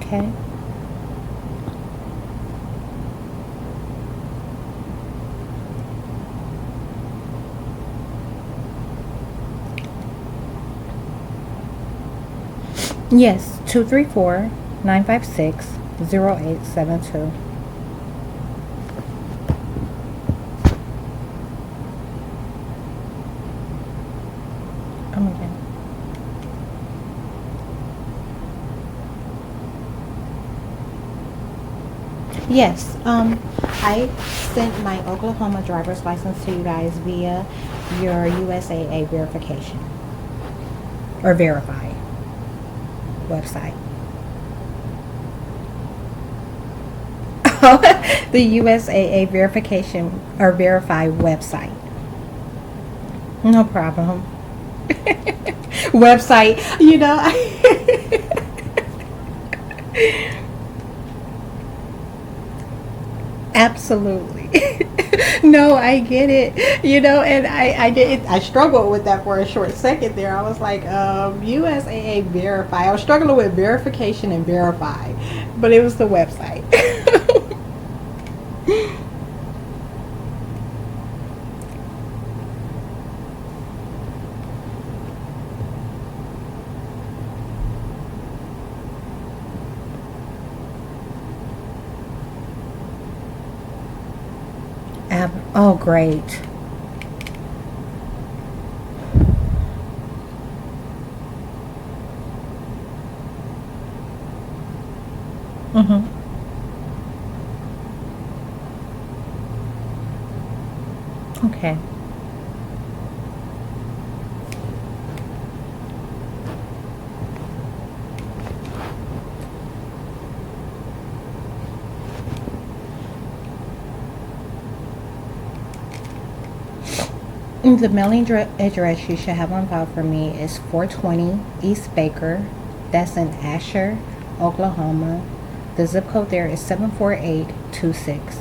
Okay. Yes, 234-956-0872. Oh, okay. Yes, I sent my Oklahoma driver's license to you guys via your USAA verification or verify website. The USAA verification or verify website. No problem. Website, you know. Absolutely. No, I get it. And I did. I struggled with that for a short second there. I was like, USAA verify. I was struggling with verification and verify, but it was the website. Oh, great. Mm-hmm. Okay. The mailing address you should have on file for me is 420 East Baker. That's in Asher, Oklahoma. The zip code there is 74826.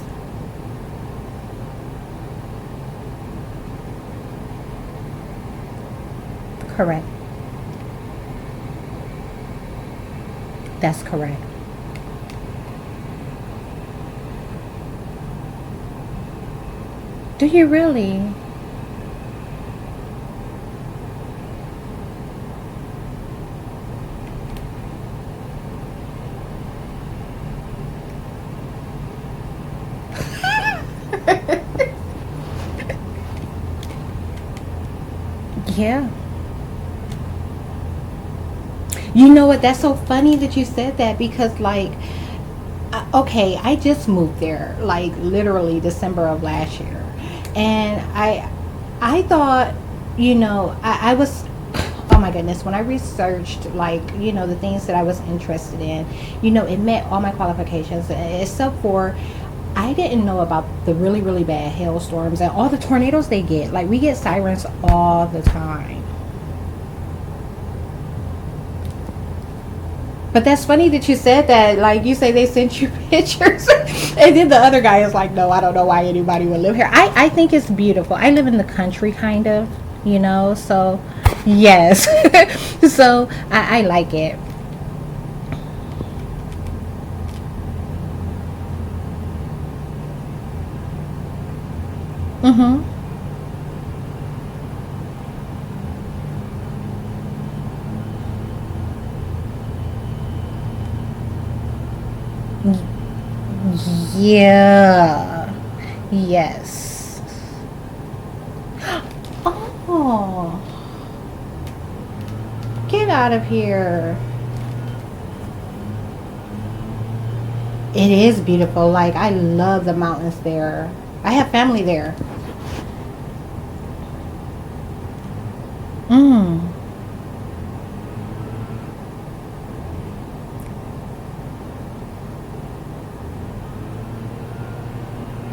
Correct. That's correct. Do you really? Yeah. You know what? That's so funny that you said that because, like, okay, I just moved there, like, literally December of last year. And I thought, I was, oh my goodness, when I researched, like, the things that I was interested in, it met all my qualifications, except for I didn't know about the really, really bad hailstorms and all the tornadoes they get. Like, we get sirens all the time. But that's funny that you said that. Like, you say they sent you pictures. And then the other guy is like, no, I don't know why anybody would live here. I think it's beautiful. I live in the country, kind of, so yes. So I like it. Mm-hmm. Yeah. Yes. Oh, get out of here. It is beautiful. Like, I love the mountains there. I have family there. Mm.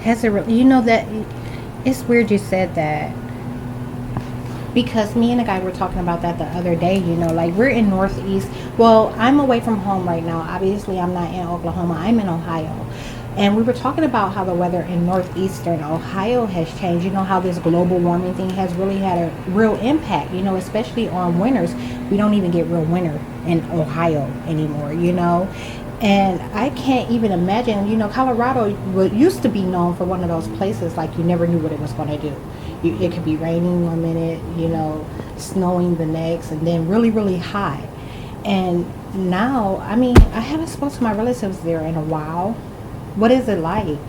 Has it really? That it's weird you said that because me and a guy were talking about that the other day. Like, we're in Northeast. Well, I'm away from home right now. Obviously, I'm not in Oklahoma. I'm in Ohio. And we were talking about how the weather in northeastern Ohio has changed. How this global warming thing has really had a real impact, especially on winters. We don't even get real winter in Ohio anymore. And I can't even imagine, Colorado used to be known for one of those places like you never knew what it was going to do. It could be raining one minute, snowing the next, and then really, really high. And now, I mean, I haven't spoken to my relatives there in a while. What is it like?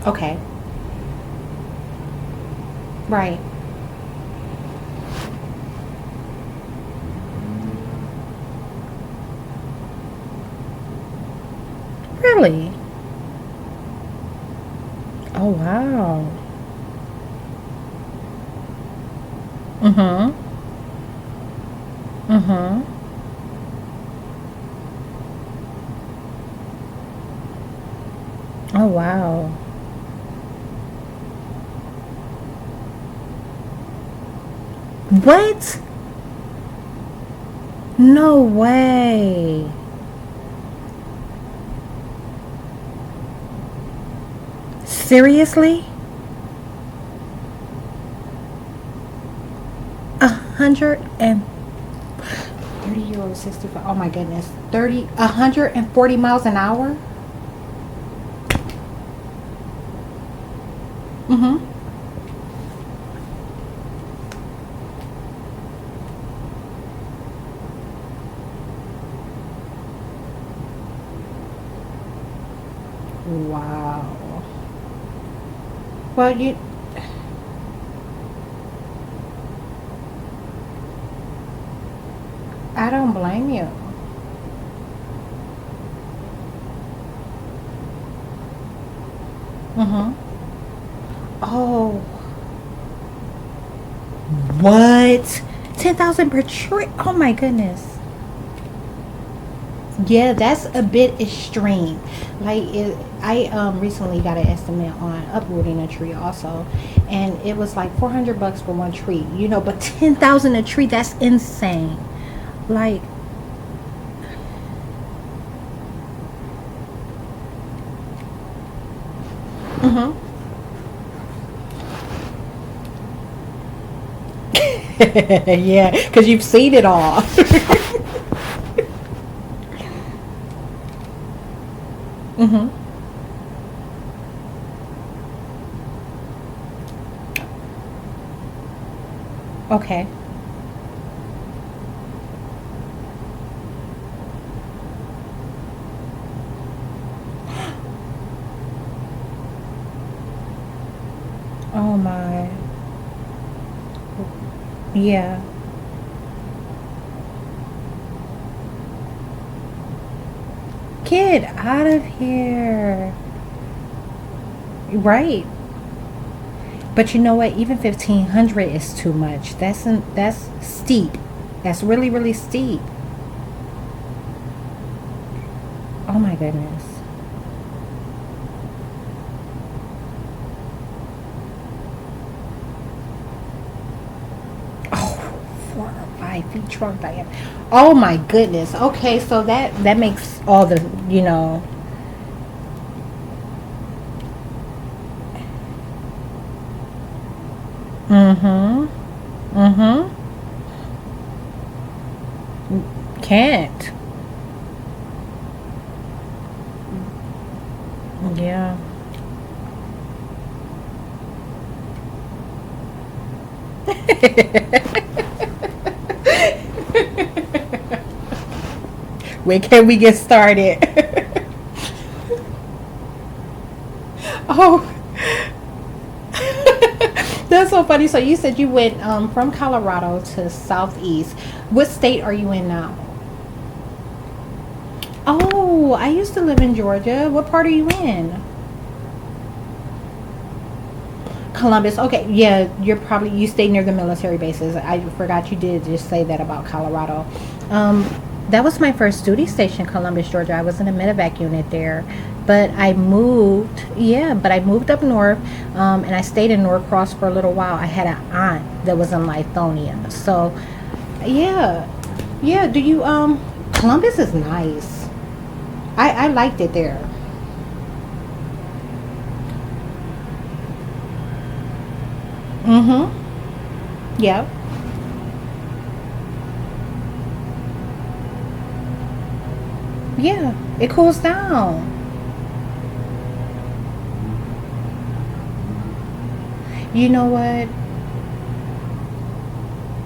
Okay, right. Really? Oh, wow. Mm-hmm. Mm-hmm. Oh, wow. What? No way. Seriously? 130 euros, 65. Oh my goodness. 140 miles an hour? Mm-hmm. Wow. Well, I don't blame you. Mm-hmm. Oh, what? 10,000 per trip? Oh my goodness. Yeah, that's a bit extreme. I recently got an estimate on uprooting a tree also, and it was like 400 bucks for one tree. But 10,000 a tree, that's insane. Like, mm-hmm. Yeah, because you've seen it all. Mm-hmm. Okay. Oh my. Yeah. Get out of here. Right. But you know what? Even 1,500 is too much. That's steep. That's really, really steep. Oh my goodness. Oh, 4 or 5 feet trunk diameter. Oh my goodness. Okay, so that makes all the Mm-hmm. Mm-hmm. Can't. Yeah. When can we get started? Oh, that's so funny. So you said you went from Colorado to Southeast. What state are you in now? Oh, I used to live in Georgia. What part are you in? Columbus. Okay, yeah, you stay near the military bases. I forgot you did just say that about Colorado. Um, that was my first duty station, Columbus, Georgia. I was in a medevac unit there, but I moved. Yeah, but I moved up north, and I stayed in Norcross for a little while. I had an aunt that was in Lithonia, so yeah, yeah. Do you Columbus is nice. I liked it there. Mm-hmm. Yep. Yeah. It cools down. You know what?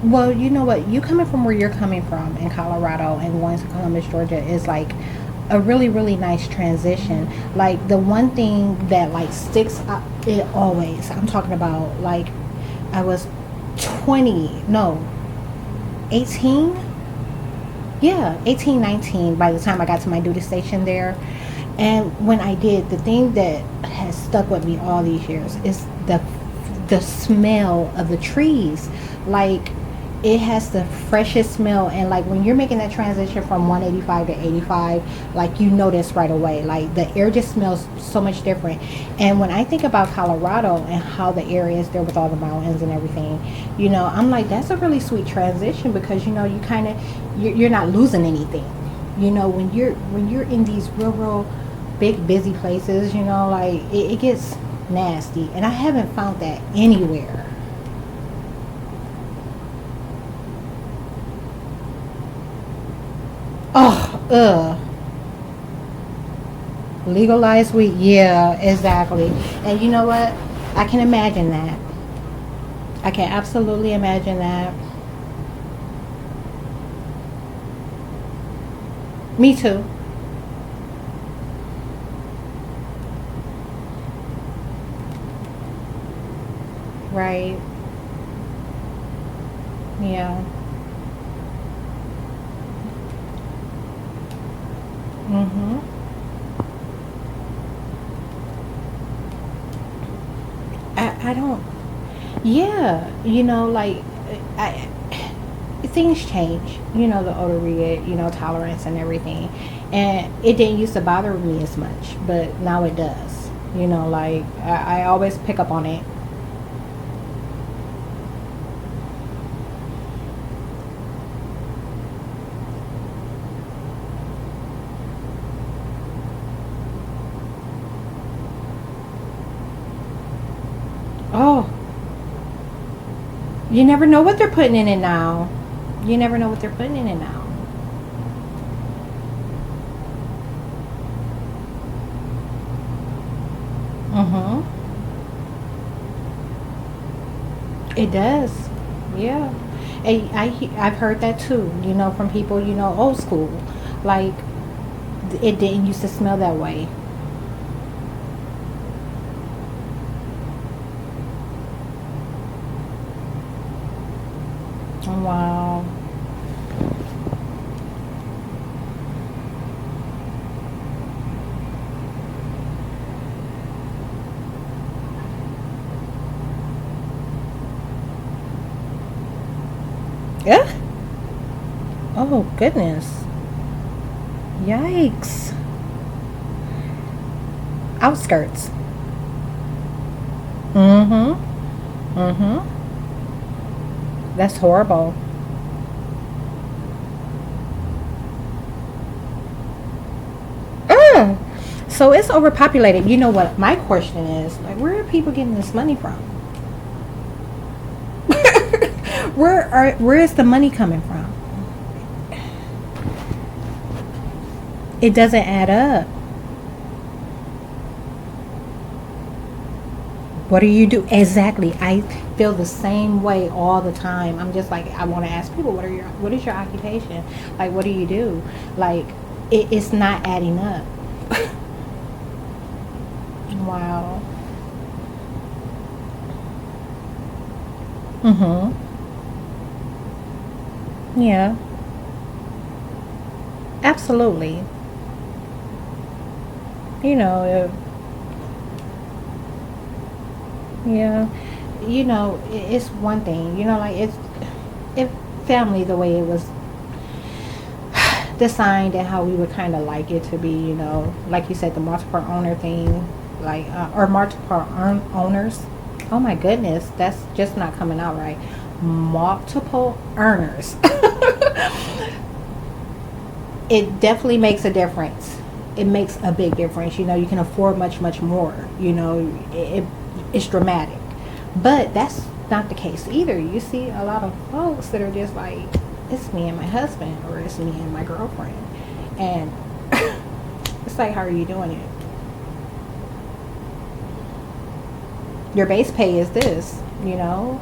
Well, you know what? You coming from where you're coming from in Colorado and going to Columbus, Georgia is like a really, really nice transition. Like the one thing that like sticks up, it always, I'm talking about like I was 20, no, 18? Yeah, 18, 19 by the time I got to my duty station there. And when I did, the thing that has stuck with me all these years is the smell of the trees. Like it has the freshest smell, and like when you're making that transition from 185 to 85, like you notice right away, like the air just smells so much different. And when I think about Colorado and how the air is there with all the mountains and everything, I'm like, that's a really sweet transition because you kind of you're not losing anything. When you're in these real big busy places, like it gets nasty, and I haven't found that anywhere. Oh, legalized weed. Yeah, exactly. And you know what? I can imagine that. I can absolutely imagine that. Me too. Right. Yeah. Mhm. I don't. Yeah. Like I things change. The older we get, tolerance and everything, and it didn't used to bother me as much, but now it does. Like I always pick up on it. Oh, you never know what they're putting in it now. You never know what they're putting in it now. Mhm. It does. Yeah. And I've heard that too. From people old school, like it didn't used to smell that way. Wow. Yeah. Oh goodness. Yikes. Outskirts. Mm-hmm. Mm-hmm. That's horrible. Mm. So it's overpopulated. You know what my question is? Like, where are people getting this money from? Where is the money coming from? It doesn't add up. What do you do exactly? I feel the same way all the time. I'm just like, I want to ask people, what is your occupation? Like, what do you do? Like, it's not adding up. Wow. Mhm. Yeah. Absolutely. You know, uh, yeah. It's one thing. Like it's if family the way it was designed and how we would kind of like it to be. Like you said, the multiple owner thing, like or multiple owners. Oh my goodness, that's just not coming out right. Multiple earners. It definitely makes a difference. It makes a big difference. You can afford much, much more. It's dramatic, but not the case either. You see a lot of folks that are just like, it's me and my husband, or it's me and my girlfriend. And it's like, how are you doing it? Your base pay is this, you know?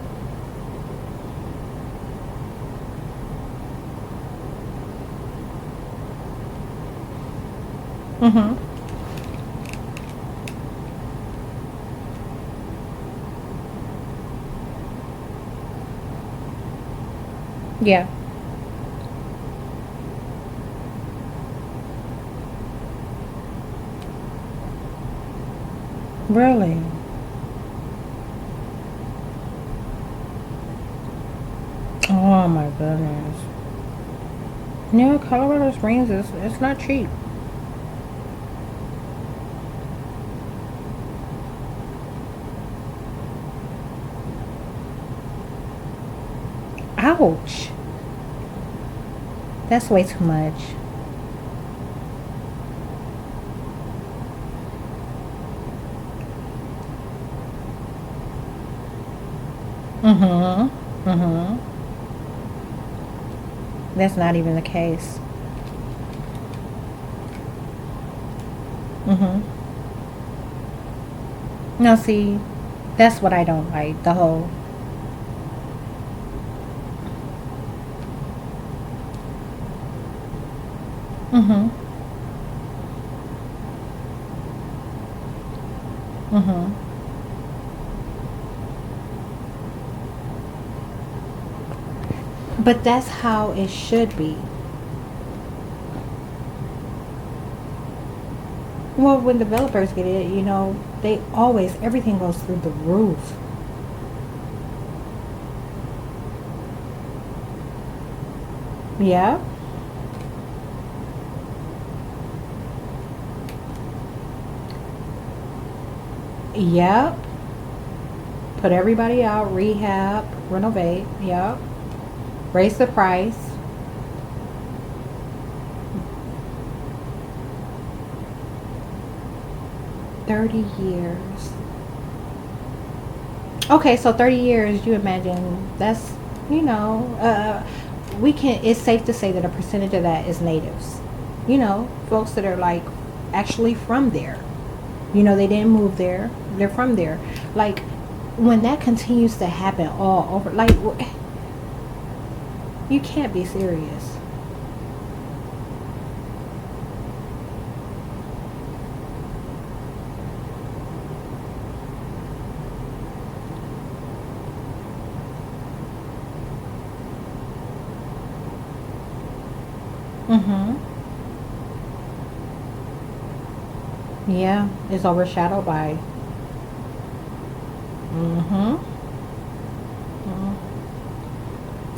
Mm-hmm. Yeah. Really? Oh my goodness. Yeah, Colorado Springs is, it's not cheap. Ouch. That's way too much. Mm-hmm. Mm-hmm. That's not even the case. Mm-hmm. No, see, that's what I don't like. The whole. Mm-hmm. Mm-hmm. But that's how it should be. Well, when developers get it, they always, everything goes through the roof. Yeah. Yep. Put everybody out, rehab, renovate. Yep. Raise the price. 30 years. Okay, so 30 years, you imagine that's, you know, it's safe to say that a percentage of that is natives. Folks that are like actually from there. They didn't move there, they're from there. Like, when that continues to happen all over, like, you can't be serious. Mm-hmm. Yeah, it's overshadowed by. Mm-hmm.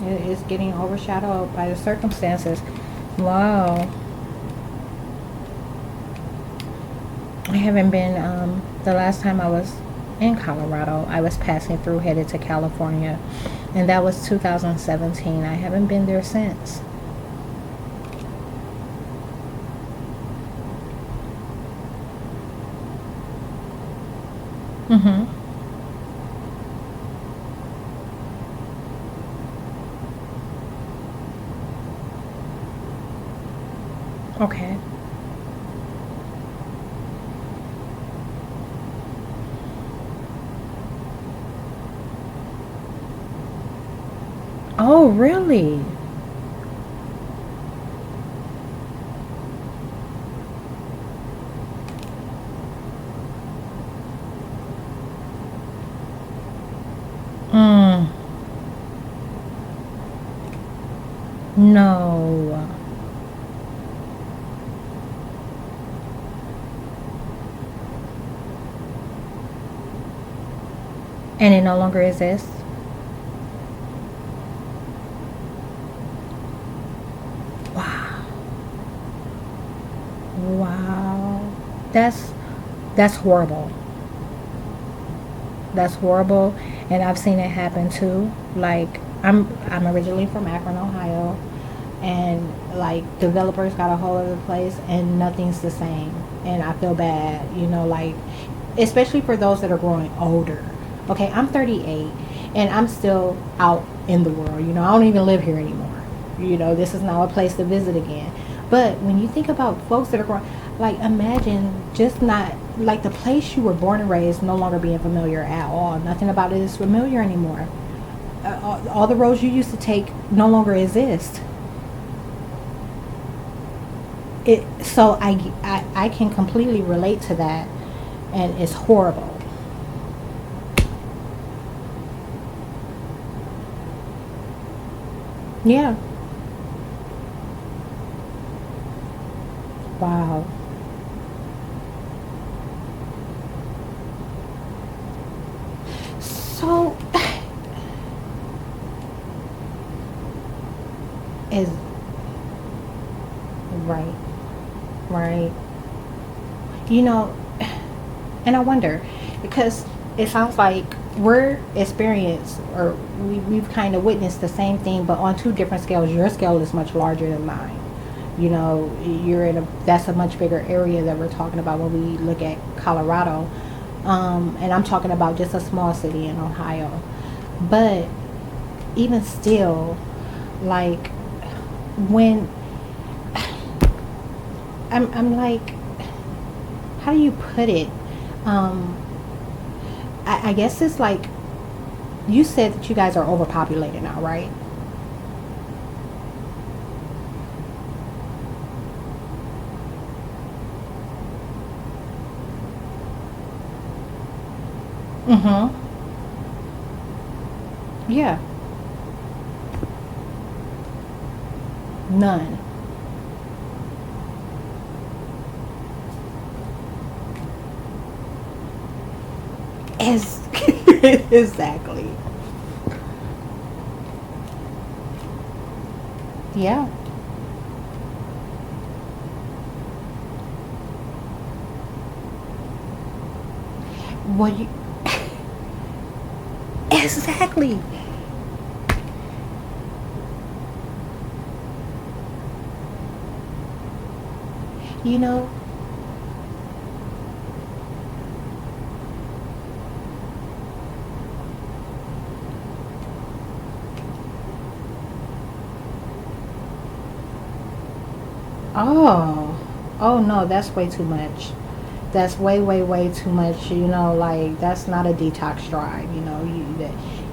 It is getting overshadowed by the circumstances. Wow. I haven't been, the last time I was in Colorado, I was passing through headed to California, and that was 2017. I haven't been there since. Mm-hmm. Okay. Oh, really? Mm, no. And it no longer exists? Wow. Wow. That's horrible. That's horrible, and I've seen it happen too. Like, I'm originally from Akron, Ohio, and like developers got a hold of the place and nothing's the same. And I feel bad, like, especially for those that are growing older. Okay, I'm 38, And I'm still out in the world. You know, I don't even live here anymore. You know, this is now a place to visit again. But when you think about folks that are growing, like imagine just not like the place you were born and raised no longer being familiar at all. Nothing about it is familiar anymore. All the roads you used to take no longer exist. So I can completely relate to that, and it's horrible. Yeah. Wow. So is right, right. You know, and I wonder because it sounds like we're experienced or we've kind of witnessed the same thing, but on two different scales. Your scale is much larger than mine. You know, you're in a that's a much bigger area that we're talking about when we look at Colorado, and I'm talking about just a small city in Ohio. But even still, like when I'm like, how do you put it? Um, I guess it's like you said that you guys are overpopulated now, right? Mm-hmm. Yeah. None. As exactly. Yeah. Well, you exactly. You know. Oh. Oh no, that's way too much. That's way, way, way too much. You know, like that's not a detox drive. You know,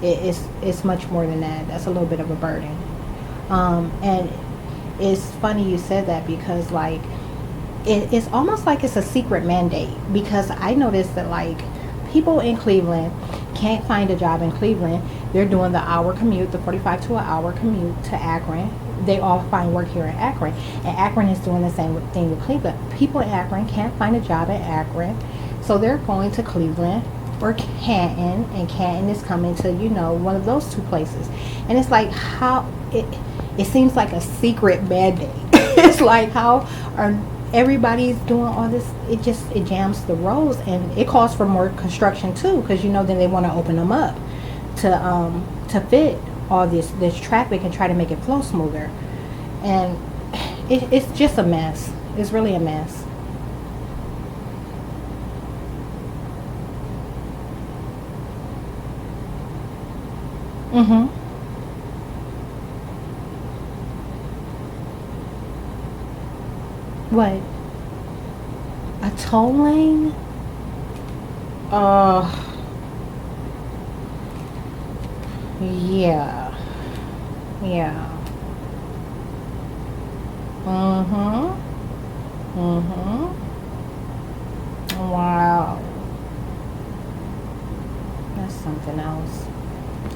it's much more than that. That's a little bit of a burden. And it's funny you said that because like it's almost like it's a secret mandate because I noticed that like people in Cleveland can't find a job in Cleveland. They're doing the hour commute, the 45 to an hour commute to Akron. They all find work here in Akron, and Akron is doing the same thing with Cleveland. People in Akron can't find a job in Akron, so they're going to Cleveland or Canton, and Canton is coming to one of those two places. And it's like how it seems like a secret mandate. It's like how are everybody's doing all this? It jams the roads, and it calls for more construction too, because then they want to open them up to fit all this traffic and try to make it flow smoother. And it's just a mess. It's really a mess. Mm-hmm. What? A toll lane? Uh, yeah. Yeah. Mm-hmm. Mm-hmm. Wow. That's something else.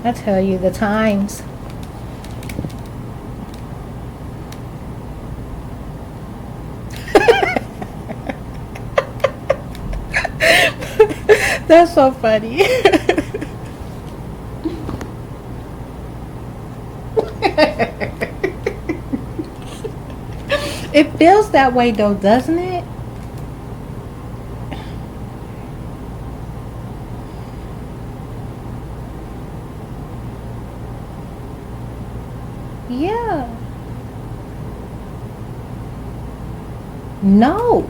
I tell you, the times. That's so funny. It feels that way though, doesn't it? Yeah. No.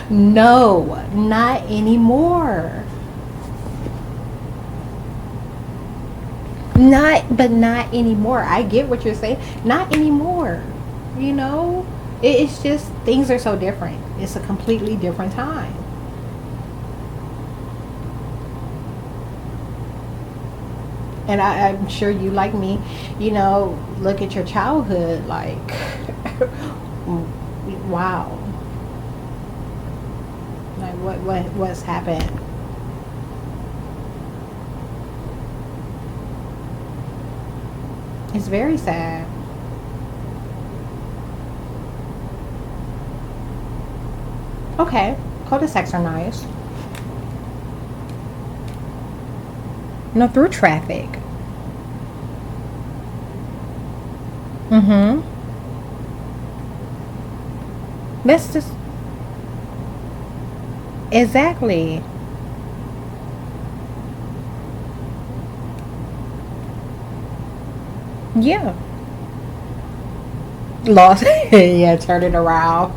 No, not anymore. Not anymore. I get what you're saying. Not anymore. You know, it's just things are so different. It's a completely different time. And I'm sure you, like me, look at your childhood like, wow, like what's happened. It's very sad. Okay, cul-de-sacs are nice. No, through traffic. Mm-hmm. That's just exactly. Yeah. Lost. Yeah, turn it around.